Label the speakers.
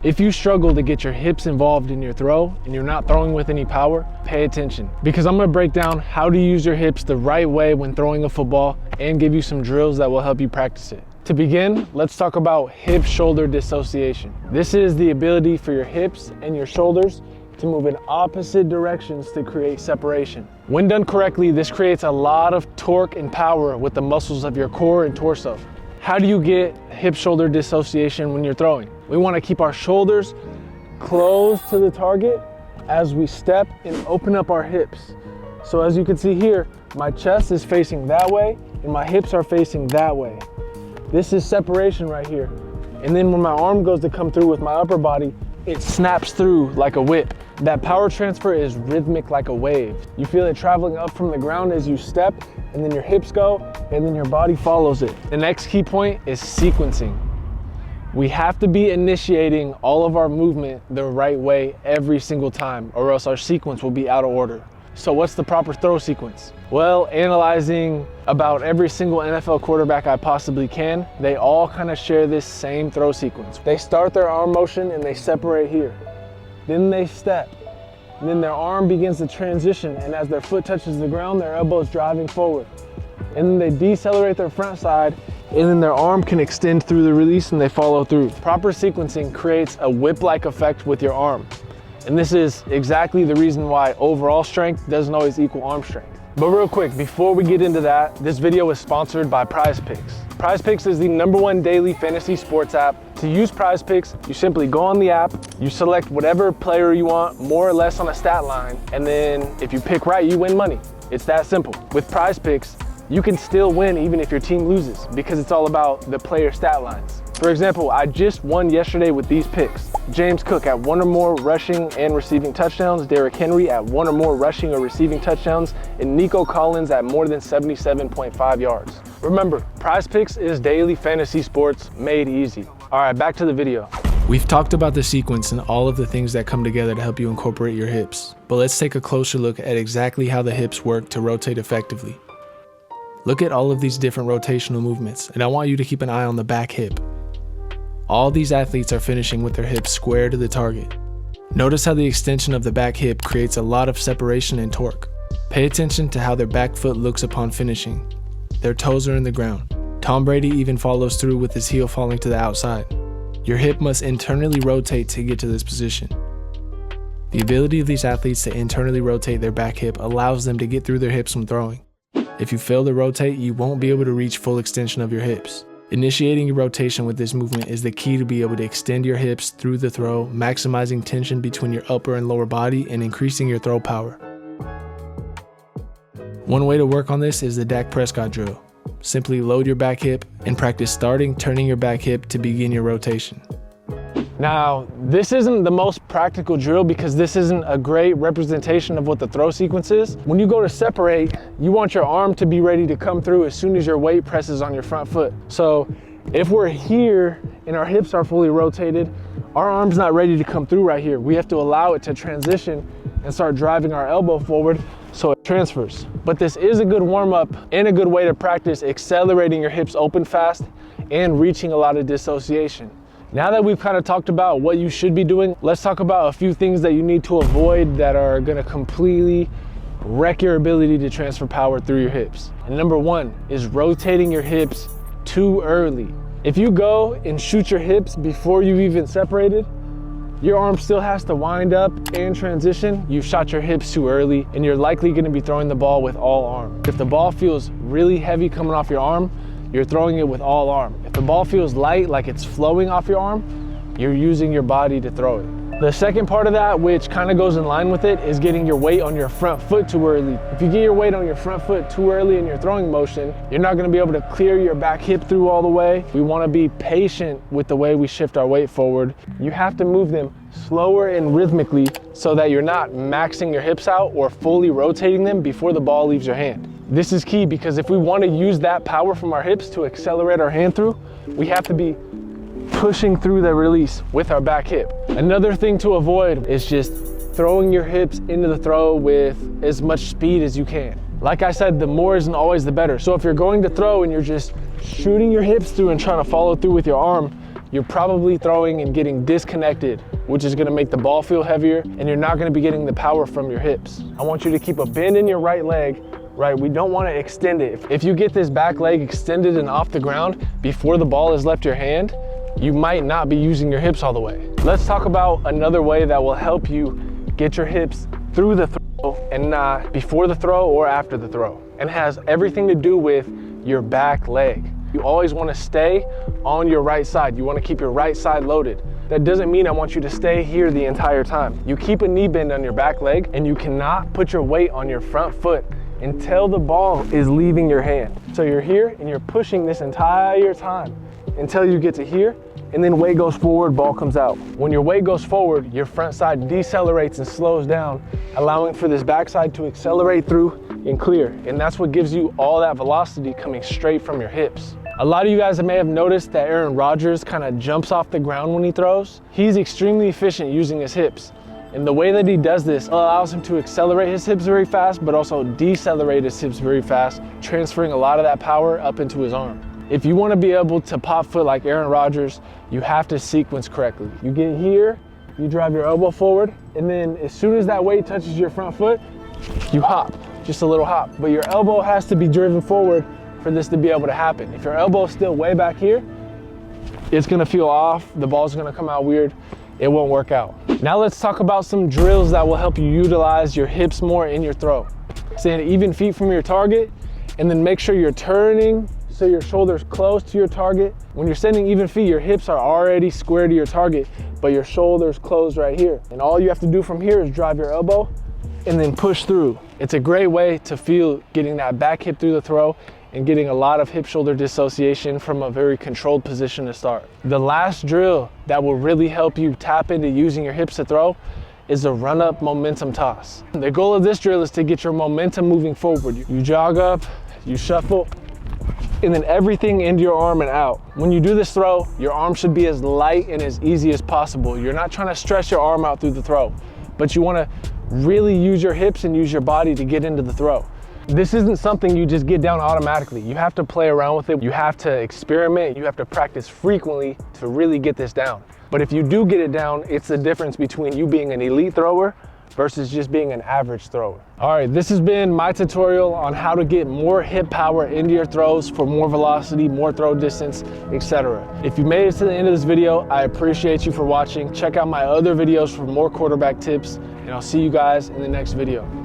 Speaker 1: If you struggle to get your hips involved in your throw and you're not throwing with any power, pay attention, because I'm gonna break down how to use your hips the right way when throwing a football and give you some drills that will help you practice it. To begin, let's talk about hip-shoulder dissociation. This is the ability for your hips and your shoulders to move in opposite directions to create separation. When done correctly, this creates a lot of torque and power with the muscles of your core and torso. How do you get hip-shoulder dissociation when you're throwing? We want to keep our shoulders close to the target as we step and open up our hips. So as you can see here, my chest is facing that way and my hips are facing that way. This is separation right here. And then when my arm goes to come through with my upper body, it snaps through like a whip. That power transfer is rhythmic like a wave. You feel it traveling up from the ground as you step, and then your hips go, and then your body follows it. The next key point is sequencing. We have to be initiating all of our movement the right way every single time, or else our sequence will be out of order. So what's the proper throw sequence? Well, analyzing about every single NFL quarterback I possibly can, they all kind of share this same throw sequence. They start their arm motion and they separate here. Then they step. And then their arm begins to transition, and as their foot touches the ground, their elbow is driving forward. And then they decelerate their front side, and then their arm can extend through the release and they follow through. Proper sequencing creates a whip-like effect with your arm. And this is exactly the reason why overall strength doesn't always equal arm strength. But real quick, before we get into that, this video is sponsored by PrizePicks. PrizePicks is the #1 daily fantasy sports app. To use PrizePicks, you simply go on the app, you select whatever player you want, more or less on a stat line, and then if you pick right, you win money. It's that simple. With PrizePicks, you can still win even if your team loses, because it's all about the player stat lines. For example, I just won yesterday with these picks. James Cook at 1 or more rushing and receiving touchdowns, Derrick Henry at 1 or more rushing or receiving touchdowns, and Nico Collins at more than 77.5 yards. Remember, PrizePicks is daily fantasy sports made easy. All right, back to the video. We've talked about the sequence and all of the things that come together to help you incorporate your hips, but let's take a closer look at exactly how the hips work to rotate effectively. Look at all of these different rotational movements, and I want you to keep an eye on the back hip. All these athletes are finishing with their hips square to the target. Notice how the extension of the back hip creates a lot of separation and torque. Pay attention to how their back foot looks upon finishing. Their toes are in the ground. Tom Brady even follows through with his heel falling to the outside. Your hip must internally rotate to get to this position. The ability of these athletes to internally rotate their back hip allows them to get through their hips when throwing. If you fail to rotate, you won't be able to reach full extension of your hips. Initiating your rotation with this movement is the key to be able to extend your hips through the throw, maximizing tension between your upper and lower body and increasing your throw power. One way to work on this is the Dak Prescott drill. Simply load your back hip and practice starting, turning your back hip to begin your rotation. Now, this isn't the most practical drill because this isn't a great representation of what the throw sequence is. When you go to separate, you want your arm to be ready to come through as soon as your weight presses on your front foot. So if we're here and our hips are fully rotated, our arm's not ready to come through right here. We have to allow it to transition and start driving our elbow forward so it transfers. But this is a good warm-up and a good way to practice accelerating your hips open fast and reaching a lot of dissociation. Now that we've kind of talked about what you should be doing, let's talk about a few things that you need to avoid that are going to completely wreck your ability to transfer power through your hips. And number one is rotating your hips too early. If you go and shoot your hips before you've even separated, your arm still has to wind up and transition. You've shot your hips too early and you're likely going to be throwing the ball with all arm. If the ball feels really heavy coming off your arm, you're throwing it with all arm. If the ball feels light, like it's flowing off your arm, you're using your body to throw it. The second part of that, which kind of goes in line with it, is getting your weight on your front foot too early. If you get your weight on your front foot too early in your throwing motion, you're not going to be able to clear your back hip through all the way. We want to be patient with the way we shift our weight forward. You have to move them slower and rhythmically so that you're not maxing your hips out or fully rotating them before the ball leaves your hand. This is key because if we want to use that power from our hips to accelerate our hand through, we have to be pushing through the release with our back hip. Another thing to avoid is just throwing your hips into the throw with as much speed as you can. Like I said, the more isn't always the better. So if you're going to throw and you're just shooting your hips through and trying to follow through with your arm, you're probably throwing and getting disconnected, which is gonna make the ball feel heavier, and you're not gonna be getting the power from your hips. I want you to keep a bend in your right leg, right? We don't wanna extend it. If you get this back leg extended and off the ground before the ball has left your hand, you might not be using your hips all the way. Let's talk about another way that will help you get your hips through the throw and not before the throw or after the throw, and has everything to do with your back leg. You always want to stay on your right side. You want to keep your right side loaded. That doesn't mean I want you to stay here the entire time. You keep a knee bend on your back leg, and you cannot put your weight on your front foot until the ball is leaving your hand. So you're here and you're pushing this entire time until you get to here, and then weight goes forward, ball comes out. When your weight goes forward, your front side decelerates and slows down, allowing for this backside to accelerate through and clear. And that's what gives you all that velocity coming straight from your hips. A lot of you guys may have noticed that Rodgers kind of jumps off the ground when he throws. He's extremely efficient using his hips. And the way that he does this allows him to accelerate his hips very fast, but also decelerate his hips very fast, transferring a lot of that power up into his arm. If you want to be able to pop foot like Rodgers, you have to sequence correctly. You get here, you drive your elbow forward, and then as soon as that weight touches your front foot, you hop, just a little hop. But your elbow has to be driven forward for this to be able to happen. If your elbow is still way back here, it's gonna feel off, the ball's gonna come out weird, it won't work out. Now let's talk about some drills that will help you utilize your hips more in your throw. Stand even feet from your target, and then make sure you're turning so your shoulder's close to your target. When you're standing even feet, your hips are already square to your target, but your shoulder's closed right here. And all you have to do from here is drive your elbow and then push through. It's a great way to feel getting that back hip through the throw and getting a lot of hip-shoulder dissociation from a very controlled position to start. The last drill that will really help you tap into using your hips to throw is a run-up momentum toss. The goal of this drill is to get your momentum moving forward. You jog up, you shuffle, and then everything into your arm and out. When you do this throw, your arm should be as light and as easy as possible. You're not trying to stretch your arm out through the throw, but you wanna really use your hips and use your body to get into the throw. This isn't something you just get down automatically. You have to play around with it. You have to experiment. You have to practice frequently to really get this down. But if you do get it down, it's the difference between you being an elite thrower versus just being an average thrower. All right, this has been my tutorial on how to get more hip power into your throws for more velocity, more throw distance, etc. If you made it to the end of this video, I appreciate you for watching. Check out my other videos for more quarterback tips, and I'll see you guys in the next video.